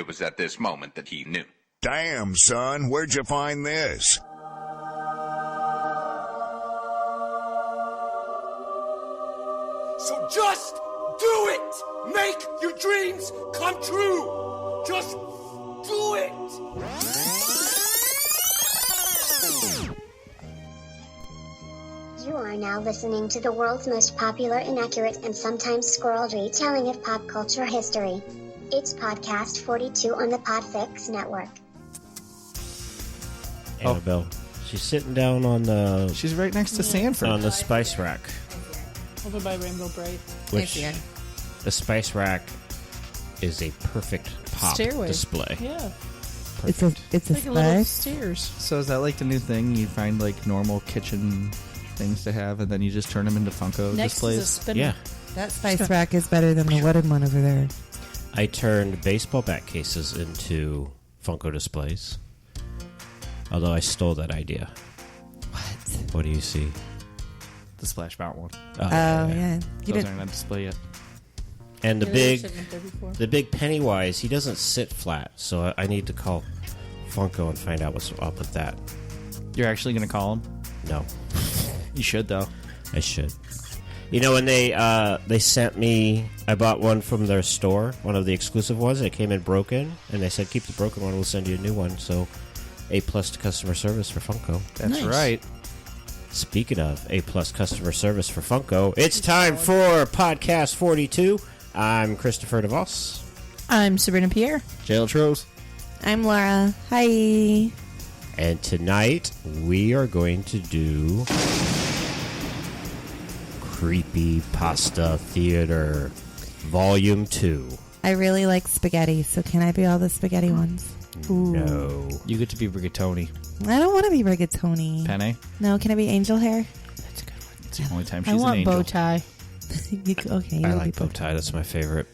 It was at this moment that he knew. Damn, son, where'd you find this? So just do it! Make your dreams come true! Just do it! You are now listening to the world's most popular, inaccurate, and sometimes squirreled retelling of pop culture history. It's Podcast 42 on the Podfix Network. Annabelle. She's sitting down on the... She's right next to Sanford. On the spice rack. Over by Rainbow Bright. Which, the spice rack is a perfect pop Stairway. display. Yeah. Perfect. It's a like a little spice. stairs. So is that like the new thing? You find like normal kitchen things to have, and then you just turn them into Funko Next displays? is a spinner. Yeah. That spice rack is better than the wooden one over there. I turned baseball bat cases into Funko displays. Although I stole that idea. What? What do you see? The Splash Mountain one. Oh, yeah. You Those didn't. aren't on display yet. And the Yeah, they were big, sitting up there before. the big Pennywise, he doesn't sit flat, so I need to call Funko and find out what's up with that. You're actually going to call them? No, You should, though. I should. You know, when they sent me, I bought one from their store, one of the exclusive ones. It came in broken, and they said, keep the broken one, we'll send you a new one. So, A+ to customer service for Funko. That's Nice. right. Speaking of A+ customer service for Funko, it's time for Podcast 42. I'm Christopher DeVos. I'm Sabrina Pierre. Jail Tros. I'm Laura. Hi. And tonight, we are going to do Creepypasta Theater Volume 2. I really like spaghetti, so can I be all the spaghetti ones? Ooh. No. You get to be Rigatoni. I don't want to be rigatoni. Penne. No, can I be angel hair? That's a good one. It's the only time I she's an want angel. bow tie. Okay, I like bow tie. That's my favorite.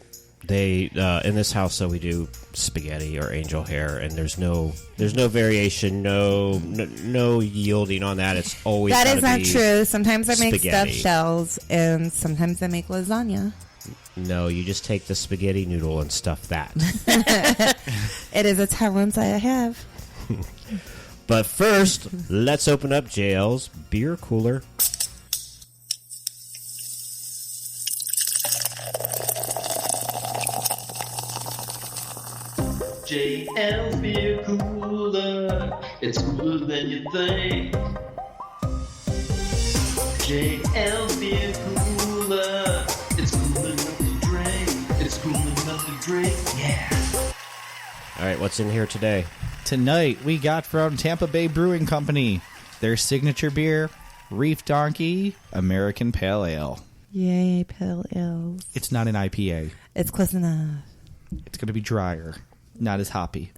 They in this house, so we do spaghetti or angel hair, and there's no variation, no yielding on that. It's always That is gotta not be true. Sometimes I make spaghetti. stuffed shells, and sometimes I make lasagna. No, you just take the spaghetti noodle and stuff that. It is a talent I have. But first, let's open up JL's beer cooler. JL's beer cooler, it's cooler than you think. JL's beer cooler, it's cool enough to drink. It's cool enough to drink, yeah. All right, what's in here today? Tonight, we got from Tampa Bay Brewing Company their signature beer, Reef Donkey American Pale Ale. Yay, pale ales. It's not an IPA. It's close enough. It's going to be drier, not as hoppy.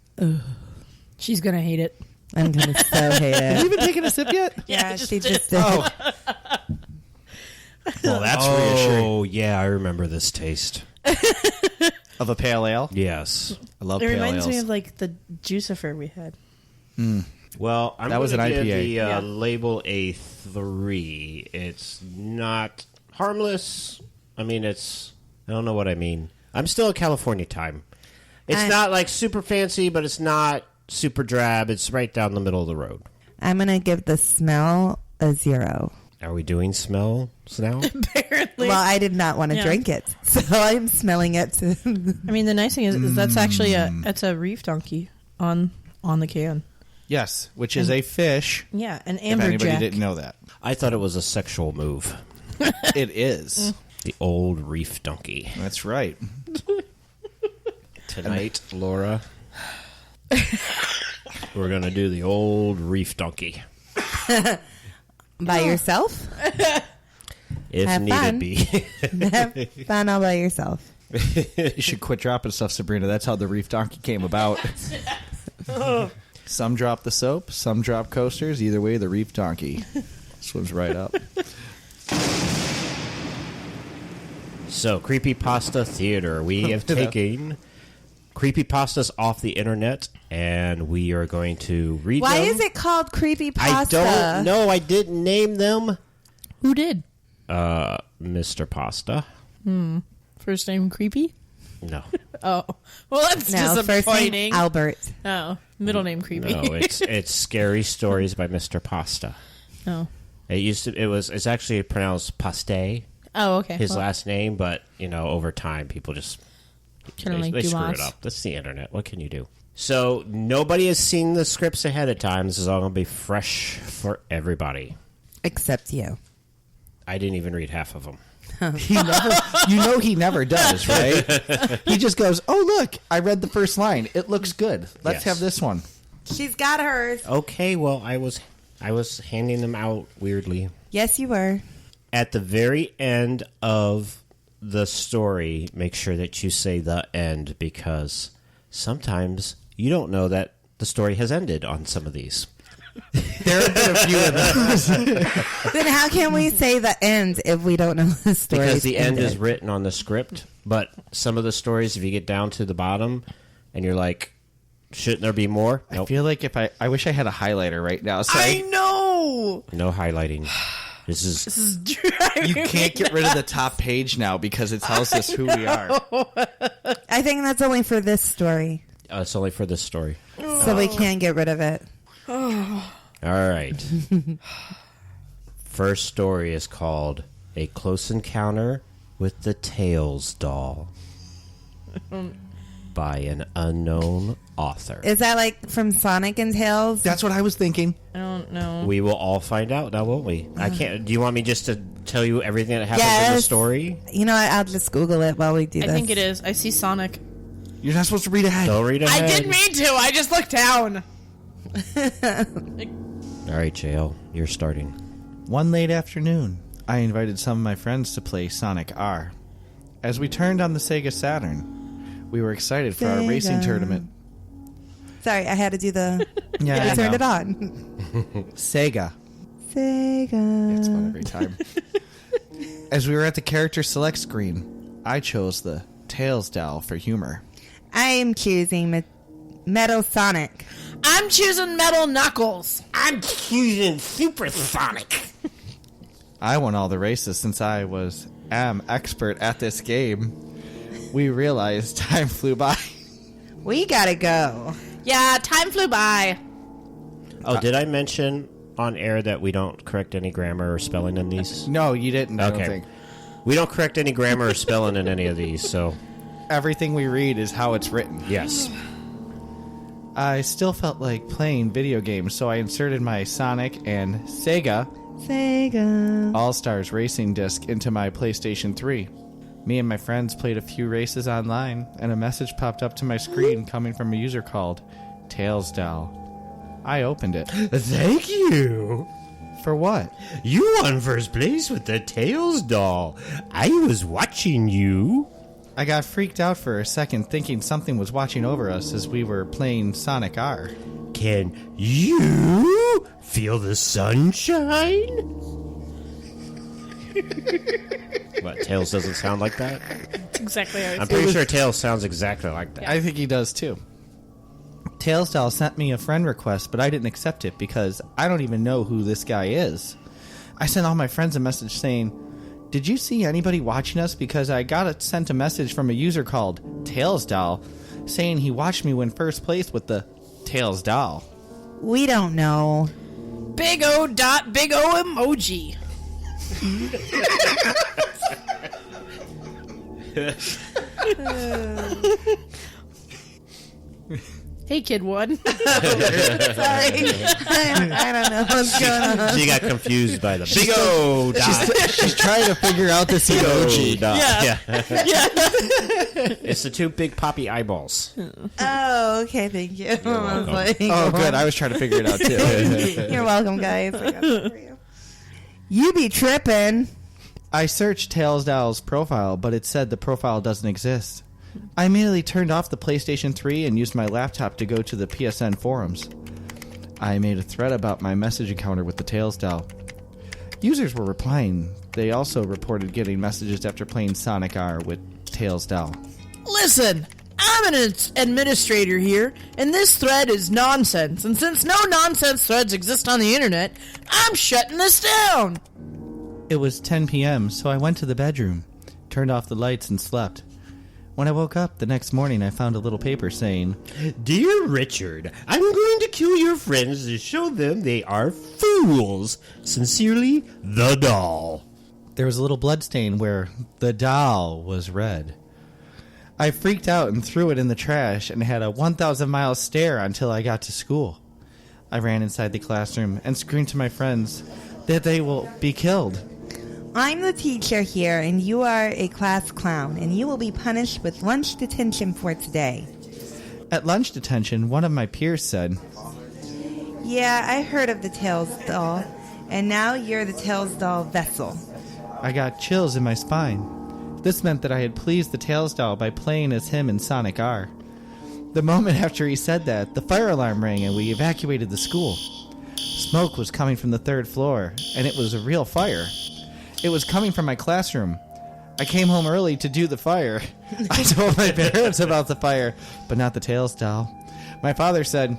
She's going to hate it. I'm going to so hate Have it. you even taken a sip yet? Yeah, she just did. Oh, Well, that's reassuring. Oh, yeah, I remember this taste. of a pale ale? Yes. I love It pale reminds ales. me of like the Juicifer we had. Well, I'm That was gonna an give IPA. the label a 3. It's not harmless. I mean, I don't know what I mean. I'm still at California time. It's not like super fancy, but it's not super drab. It's right down the middle of the road. I'm going to give the smell a 0. Are we doing smells now? Apparently. Well, I did not want to drink it, so I'm smelling it. I mean, the nice thing is that's actually it's a reef donkey on the can. Yes, which is a fish. Yeah, an If anybody amberjack. didn't know that. I thought it was a sexual move. It is. The old reef donkey. That's right. Tonight, Laura, we're going to do the old reef donkey. By yourself? If Have needed fun. be. Have fun all by yourself. You should quit dropping stuff, Sabrina. That's how the Reef Donkey came about. Some drop the soap, some drop coasters. Either way, the Reef Donkey swims right up. So, Creepypasta Theater. We have taken creepypastas off the internet, and we are going to read Why them. is it called creepypasta? I don't know. I didn't name them. Who did? Mr. Pasta. First name Creepy? No. Oh. Well, that's No, first disappointing. name Albert. Oh. Middle name creepy. No, it's Scary Stories by Mr. Pasta. Oh. It's actually pronounced Paste. Oh, okay. His last name, but over time people just they screw it up. That's the internet. What can you do? So nobody has seen the scripts ahead of time. This is all going to be fresh for everybody. Except you. I didn't even read half of them. He never does, right? He just goes, "Oh, look, I read the first line. It looks good. Let's have this one." She's got hers. Okay, well, I was handing them out weirdly. Yes, you were. At the very end of the story, make sure that you say the end, because sometimes you don't know that the story has ended on some of these. There have been a few of those. Then how can we say the end if we don't know the story? Because the end is written on the script, but some of the stories, if you get down to the bottom and you're like, shouldn't there be more? Nope. I feel like I wish I had a highlighter right now. So I know. No highlighting. This is driving you can't get rid of the top page now because it tells us who we are. I think that's only for this story. It's only for this story. So we can't get rid of it. All right. First story is called A Close Encounter with the Tails Doll by an unknown author. Is that like from Sonic and Tails? That's what I was thinking. I don't know. We will all find out now, won't we? I can't. Do you want me just to tell you everything that happens in the story? You know what? I'll just Google it while we do this. I think it is. I see Sonic. You're not supposed to read ahead. Don't read ahead. I didn't mean to. I just looked down. All right, JL, you're starting. One late afternoon, I invited some of my friends to play Sonic R. As we turned on the Sega Saturn, we were excited for our racing tournament. Sorry, I had to do the... Yeah, I turned it on. Sega. Sega. It's fun every time. As we were at the character select screen, I chose the Tails doll for humor. I'm choosing Metal Sonic. I'm choosing Metal Knuckles. I'm choosing Supersonic. I won all the races since I am expert at this game. We realized time flew by. We gotta go. Yeah, time flew by. Oh, did I mention on air that we don't correct any grammar or spelling in these? No, you didn't, I don't think. We don't correct any grammar or spelling in any of these, so... Everything we read is how it's written. Yes. I still felt like playing video games, so I inserted my Sonic and Sega All-Stars Racing disc into my PlayStation 3. Me and my friends played a few races online, and a message popped up to my screen coming from a user called Tails Doll. I opened it. Thank you. For what? You won first place with the Tails doll. I was watching you. I got freaked out for a second, thinking something was watching over us as we were playing Sonic R. Can you feel the sunshine? What, Tails doesn't sound like that? That's exactly how I'm pretty sure Tails sounds exactly like that. I think he does too. Tails Doll sent me a friend request, but I didn't accept it because I don't even know who this guy is. I sent all my friends a message saying, "Did you see anybody watching us? Because I sent a message from a user called Tails Doll saying he watched me win first place with the Tails Doll." We don't know. Big O dot big O emoji. Hey, kid one. Sorry. I don't know what's going on. She got confused by the big O dot. She's trying to figure out this emoji. Yeah. It's the two big poppy eyeballs. Oh, okay, thank you. welcome. Oh, good. I was trying to figure it out, too. You're welcome, guys. I got that for you. You be tripping. I searched Tails Doll's profile, but it said the profile doesn't exist. I immediately turned off the PlayStation 3 and used my laptop to go to the PSN forums. I made a thread about my message encounter with the Tails Doll. Users were replying. They also reported getting messages after playing Sonic R with Tails Doll. Listen, I'm an administrator here, and this thread is nonsense. And since no nonsense threads exist on the internet, I'm shutting this down. It was 10 p.m., so I went to the bedroom, turned off the lights, and slept. When I woke up the next morning, I found a little paper saying, Dear Richard, I'm going to kill your friends to show them they are fools. Sincerely, the doll. There was a little blood stain where the doll was red. I freaked out and threw it in the trash and had a 1,000-mile stare until I got to school. I ran inside the classroom and screamed to my friends that they will be killed. I'm the teacher here, and you are a class clown, and you will be punished with lunch detention for today. At lunch detention, one of my peers said, Yeah, I heard of the Tails doll, and now you're the Tails doll vessel. I got chills in my spine. This meant that I had pleased the Tails doll by playing as him in Sonic R. The moment after he said that, the fire alarm rang and we evacuated the school. Smoke was coming from the 3rd floor, and it was a real fire. It was coming from my classroom. I came home early to do the fire. I told my parents about the fire, but not the Tails doll. My father said,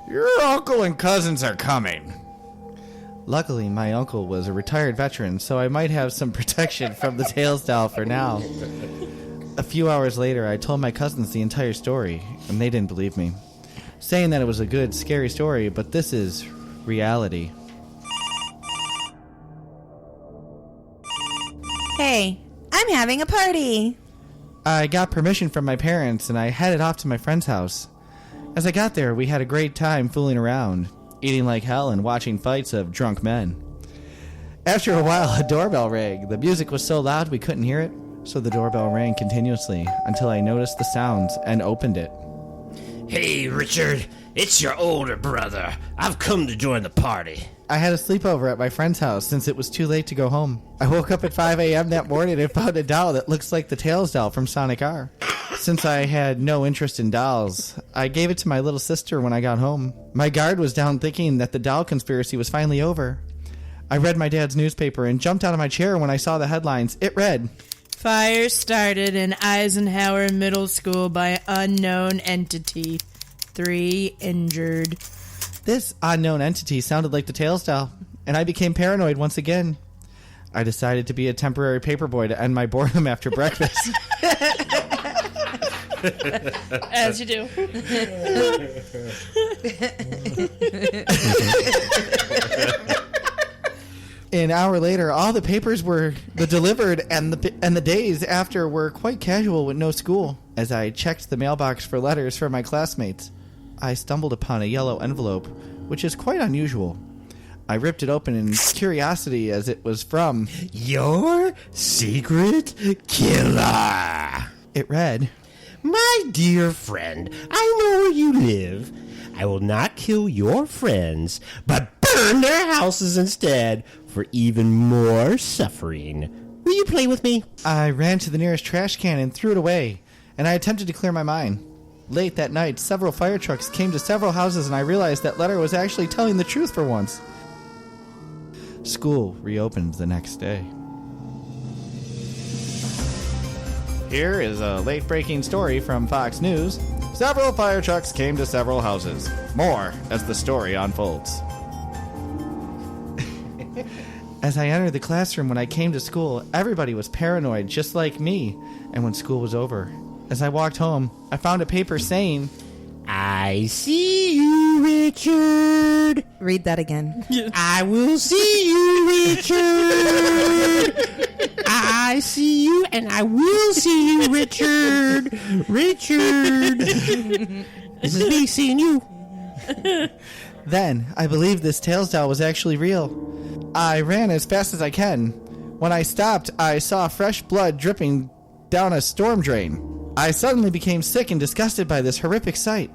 Your uncle and cousins are coming. Luckily, my uncle was a retired veteran, so I might have some protection from the Tails doll for now. A few hours later, I told my cousins the entire story, and they didn't believe me, saying that it was a good, scary story, but this is reality. Hey, I'm having a party. I got permission from my parents, and I headed off to my friend's house. As I got there, we had a great time fooling around, eating like hell and watching fights of drunk men. After a while, a doorbell rang. The music was so loud we couldn't hear it, so the doorbell rang continuously until I noticed the sounds and opened it. Hey, Richard, it's your older brother. I've come to join the party. I had a sleepover at my friend's house since it was too late to go home. I woke up at 5 a.m. that morning and found a doll that looks like the Tails doll from Sonic R. Since I had no interest in dolls, I gave it to my little sister when I got home. My guard was down thinking that the doll conspiracy was finally over. I read my dad's newspaper and jumped out of my chair when I saw the headlines. It read, Fire started in Eisenhower Middle School by unknown entity. 3 injured. This unknown entity sounded like the Tails doll, and I became paranoid once again. I decided to be a temporary paperboy to end my boredom after breakfast. As you do. An hour later, all the papers were delivered, and the days after were quite casual with no school. As I checked the mailbox for letters from my classmates, I stumbled upon a yellow envelope, which is quite unusual. I ripped it open in curiosity as it was from Your secret killer. It read, My dear friend, I know where you live. I will not kill your friends, but burn their houses instead for even more suffering. Will you play with me? I ran to the nearest trash can and threw it away, and I attempted to clear my mind. Late that night, several fire trucks came to several houses, and I realized that letter was actually telling the truth for once. School reopened the next day. Here is a late-breaking story from Fox News. Several fire trucks came to several houses. More as the story unfolds. As I entered the classroom when I came to school, everybody was paranoid, just like me. And when school was over, as I walked home, I found a paper saying, I see you, Richard. Read that again. I will see you, Richard. I see you, and I will see you, Richard. Richard. This is me seeing you. Then, I believed this Tails doll was actually real. I ran as fast as I can. When I stopped, I saw fresh blood dripping down a storm drain. I suddenly became sick and disgusted by this horrific sight.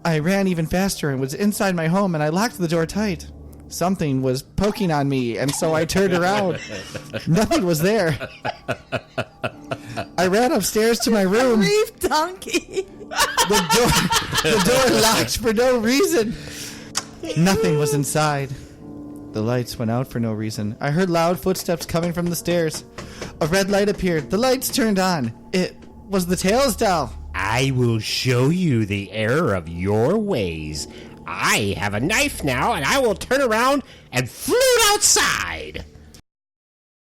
I ran even faster and was inside my home, and I locked the door tight. Something was poking on me, and so I turned around. Nothing was there. I ran upstairs to my room. Reef donkey. The door locked for no reason. Nothing was inside. The lights went out for no reason. I heard loud footsteps coming from the stairs. A red light appeared. The lights turned on. It was the Tails doll. I will show you the error of your ways. I have a knife now, and I will turn around and float outside.